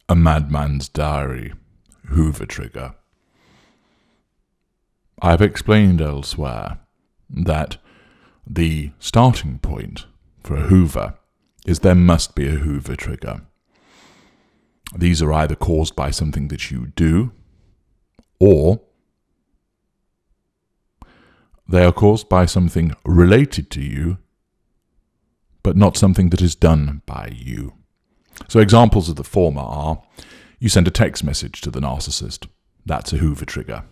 A Madman's Diary, Hoover Trigger. I have explained elsewhere that the starting point for a Hoover is there must be a Hoover trigger. These are either caused by something that you do, or they are caused by something related to you, but not something that is done by you. So examples of the former are, you send a text message to the narcissist. That's a Hoover trigger.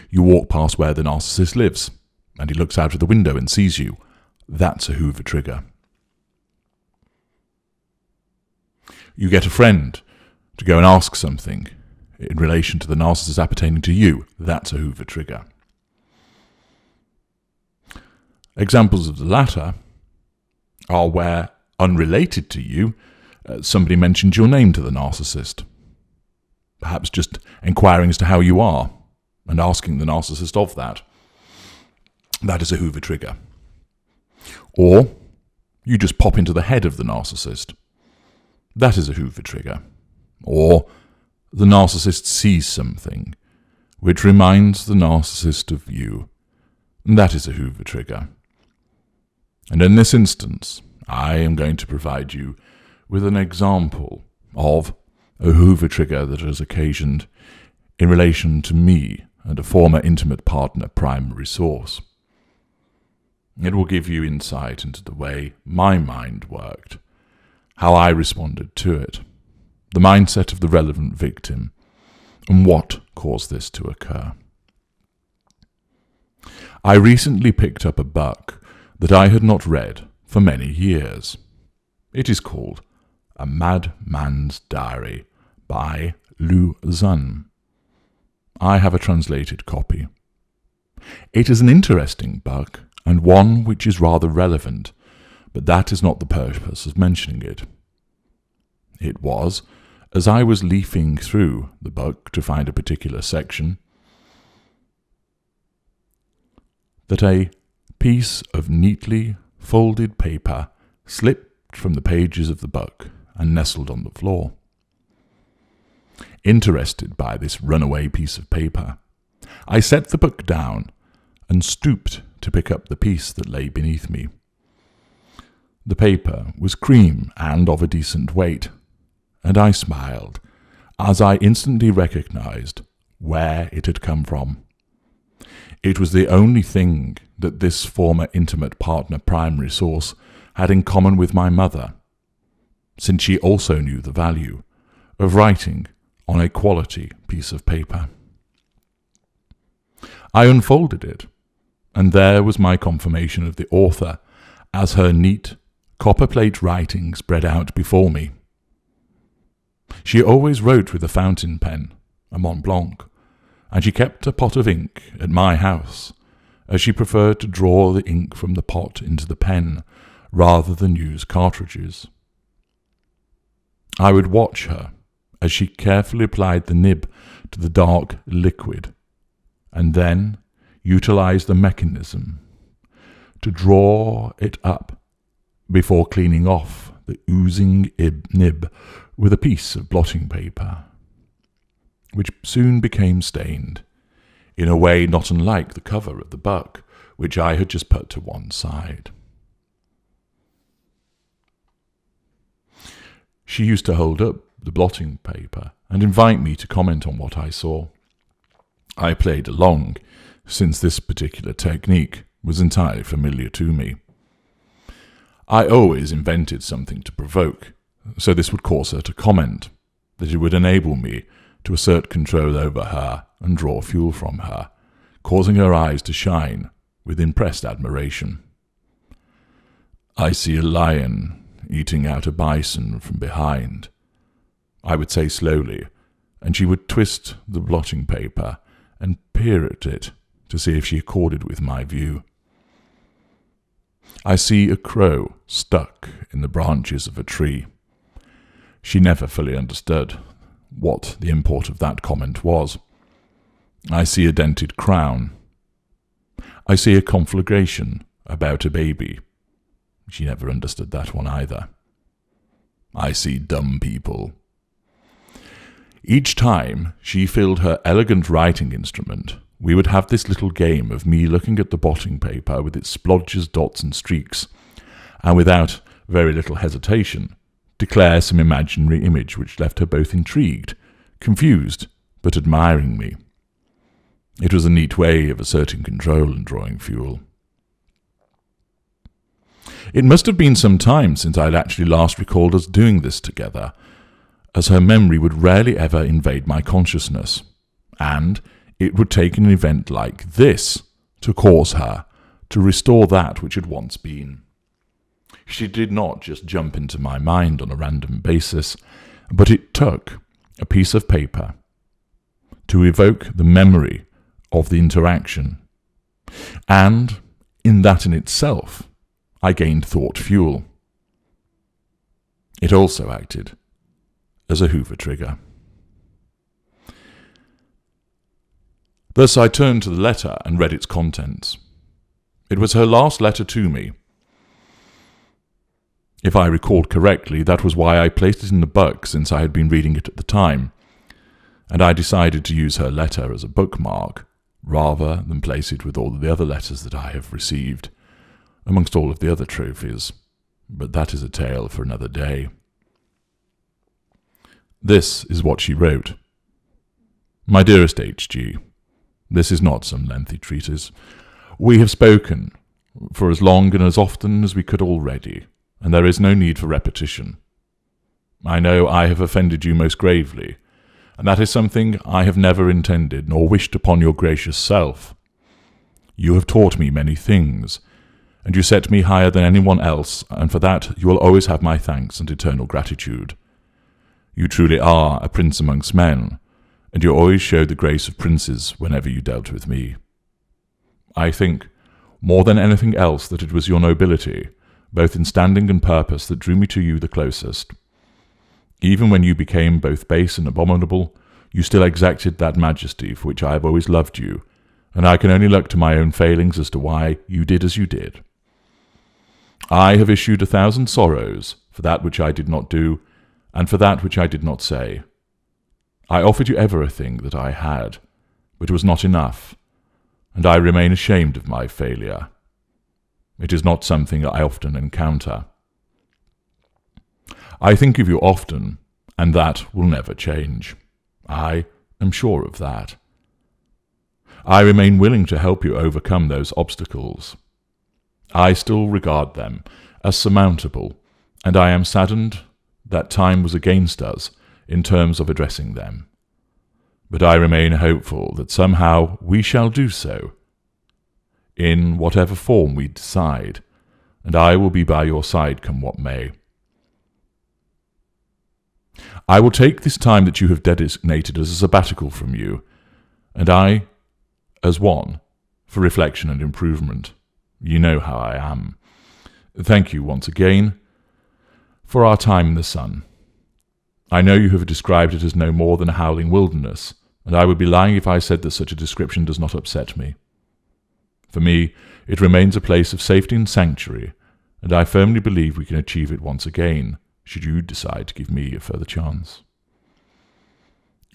You walk past where the narcissist lives, and he looks out of the window and sees you. That's a Hoover trigger. You get a friend to go and ask something in relation to the narcissist appertaining to you. That's a Hoover trigger. Examples of the latter are where, unrelated to you, somebody mentioned your name to the narcissist, perhaps just inquiring as to how you are and asking the narcissist of that. That is a Hoover trigger. Or you just pop into the head of the narcissist. That is a Hoover trigger. Or the narcissist sees something which reminds the narcissist of you. That is a Hoover trigger. And in this instance, I am going to provide you with an example of a Hoover trigger that is occasioned in relation to me and a former intimate partner primary source. It will give you insight into the way my mind worked, how I responded to it, the mindset of the relevant victim, and what caused this to occur. I recently picked up a book that I had not read for many years. It is called A Madman's Diary by Lu Xun. I have a translated copy. It is an interesting book, and one which is rather relevant, but that is not the purpose of mentioning it. It was, as I was leafing through the book to find a particular section, that a piece of neatly folded paper slipped from the pages of the book and nestled on the floor. Interested by this runaway piece of paper, I set the book down and stooped to pick up the piece that lay beneath me. The paper was cream and of a decent weight, and I smiled as I instantly recognized where it had come from. It was the only thing that this former intimate partner primary source had in common with my mother, since she also knew the value of writing on a quality piece of paper. I unfolded it, and there was my confirmation of the author as her neat copperplate writing spread out before me. She always wrote with a fountain pen, a Mont Blanc, and she kept a pot of ink at my house, as she preferred to draw the ink from the pot into the pen rather than use cartridges. I would watch her as she carefully applied the nib to the dark liquid, and then utilized the mechanism to draw it up before cleaning off the oozing nib with a piece of blotting paper, which soon became stained, in a way not unlike the cover of the book, which I had just put to one side. She used to hold up the blotting paper and invite me to comment on what I saw. I played along, since this particular technique was entirely familiar to me. I always invented something to provoke, so this would cause her to comment, that it would enable me to assert control over her and draw fuel from her, causing her eyes to shine with impressed admiration. I see a lion eating out a bison from behind, I would say slowly, and she would twist the blotting paper and peer at it to see if she accorded with my view. I see a crow stuck in the branches of a tree. She never fully understood what the import of that comment was. I see a dented crown. I see a conflagration about a baby. She never understood that one either. I see dumb people. Each time she filled her elegant writing instrument, we would have this little game of me looking at the blotting paper with its splodges, dots and streaks, and without very little hesitation, declare some imaginary image which left her both intrigued, confused, but admiring me. It was a neat way of asserting control and drawing fuel. It must have been some time since I had actually last recalled us doing this together, as her memory would rarely ever invade my consciousness, and it would take an event like this to cause her to restore that which had once been. She did not just jump into my mind on a random basis, but it took a piece of paper to evoke the memory of the interaction, and in that in itself, I gained thought fuel. It also acted as a Hoover Trigger. Thus I turned to the letter and read its contents. It was her last letter to me. If I recalled correctly, that was why I placed it in the book, since I had been reading it at the time, and I decided to use her letter as a bookmark, rather than place it with all the other letters that I have received, amongst all of the other trophies, but that is a tale for another day. This is what she wrote. My dearest H.G., this is not some lengthy treatise. We have spoken for as long and as often as we could already, and there is no need for repetition. I know I have offended you most gravely, and that is something I have never intended nor wished upon your gracious self. You have taught me many things, and you set me higher than anyone else, and for that you will always have my thanks and eternal gratitude. You truly are a prince amongst men, and you always showed the grace of princes whenever you dealt with me. I think, more than anything else, that it was your nobility, both in standing and purpose, that drew me to you the closest. Even when you became both base and abominable, you still exacted that majesty for which I have always loved you, and I can only look to my own failings as to why you did as you did. I have issued 1,000 sorrows for that which I did not do, and for that which I did not say. I offered you everything that I had, but it was not enough, and I remain ashamed of my failure. It is not something I often encounter. I think of you often, and that will never change. I am sure of that. I remain willing to help you overcome those obstacles. I still regard them as surmountable, and I am saddened that time was against us in terms of addressing them. But I remain hopeful that somehow we shall do so, in whatever form we decide, and I will be by your side come what may. I will take this time that you have designated as a sabbatical from you, and I, as one, for reflection and improvement. You know how I am. Thank you once again for our time in the sun. I know you have described it as no more than a howling wilderness, and I would be lying if I said that such a description does not upset me. For me, it remains a place of safety and sanctuary, and I firmly believe we can achieve it once again, should you decide to give me a further chance.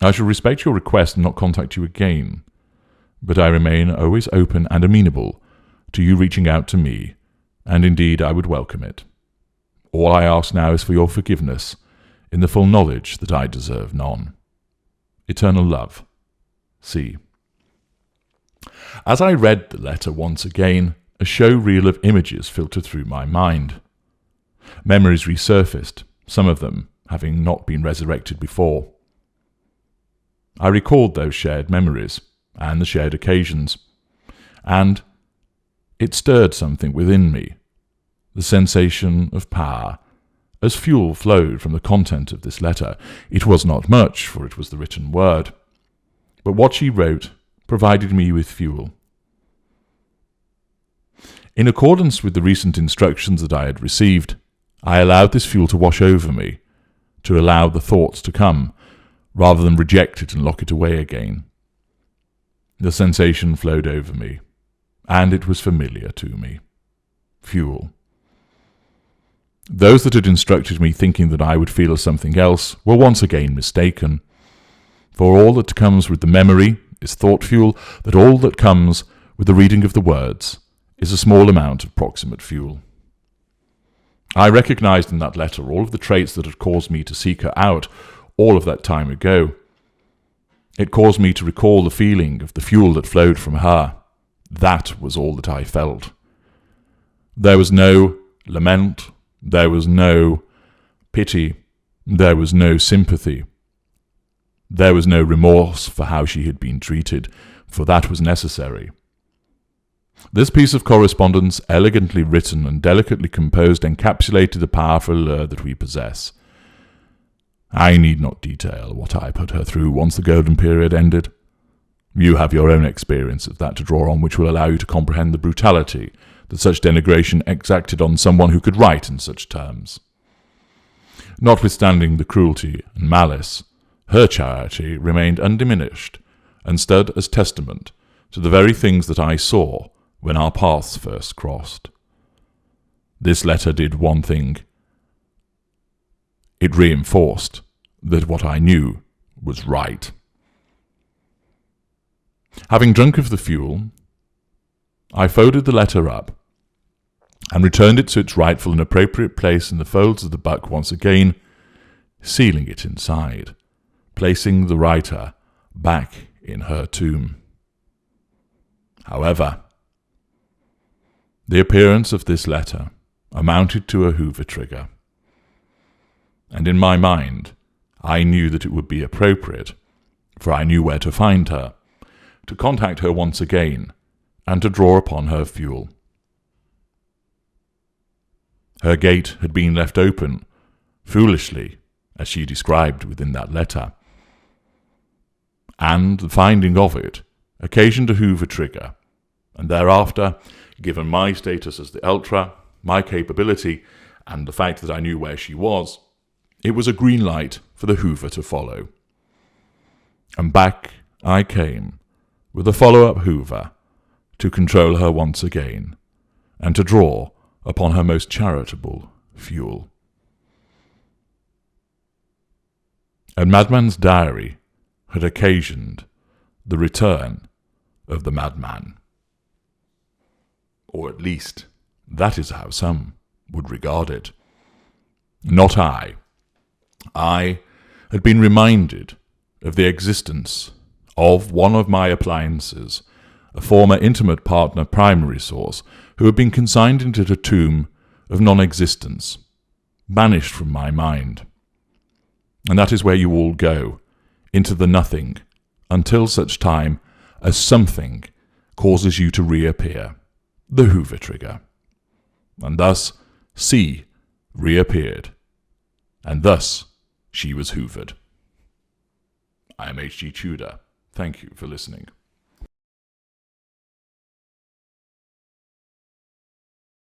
I shall respect your request and not contact you again, but I remain always open and amenable to you reaching out to me, and indeed I would welcome it. All I ask now is for your forgiveness, in the full knowledge that I deserve none. Eternal love. C. As I read the letter once again, a show reel of images filtered through my mind. Memories resurfaced, some of them having not been resurrected before. I recalled those shared memories and the shared occasions, and it stirred something within me, the sensation of power, as fuel flowed from the content of this letter. It was not much, for it was the written word, but what she wrote provided me with fuel. In accordance with the recent instructions that I had received, I allowed this fuel to wash over me, to allow the thoughts to come, rather than reject it and lock it away again. The sensation flowed over me, and it was familiar to me. Fuel. Those that had instructed me thinking that I would feel as something else were once again mistaken. For all that comes with the memory is thought fuel, that all that comes with the reading of the words is a small amount of proximate fuel. I recognized in that letter all of the traits that had caused me to seek her out all of that time ago. It caused me to recall the feeling of the fuel that flowed from her. That was all that I felt. There was no lament, there was no pity, there was no sympathy. There was no remorse for how she had been treated, for that was necessary. This piece of correspondence, elegantly written and delicately composed, encapsulated the powerful allure that we possess. I need not detail what I put her through once the golden period ended. You have your own experience of that to draw on, which will allow you to comprehend the brutality that such denigration exacted on someone who could write in such terms. Notwithstanding the cruelty and malice, her charity remained undiminished and stood as testament to the very things that I saw when our paths first crossed. This letter did one thing. It reinforced that what I knew was right. Having drunk of the fuel, I folded the letter up and returned it to its rightful and appropriate place in the folds of the buck once again, sealing it inside, placing the writer back in her tomb. However, the appearance of this letter amounted to a Hoover Trigger, and in my mind I knew that it would be appropriate, for I knew where to find her, to contact her once again, and to draw upon her fuel. Her gate had been left open, foolishly, as she described within that letter, and the finding of it occasioned a Hoover Trigger, and thereafter, given my status as the Ultra, my capability, and the fact that I knew where she was, it was a green light for the Hoover to follow. And back I came, with a follow-up Hoover, to control her once again, and to draw upon her most charitable fuel. And Madman's diary had occasioned the return of the Madman. Or at least, that is how some would regard it. Not I. I had been reminded of the existence of one of my appliances, a former intimate partner primary source, who had been consigned into the tomb of non-existence, banished from my mind. And that is where you all go, into the nothing, until such time as something causes you to reappear, the Hoover Trigger. And thus C reappeared, and thus she was hoovered. I am H.G. Tudor. Thank you for listening.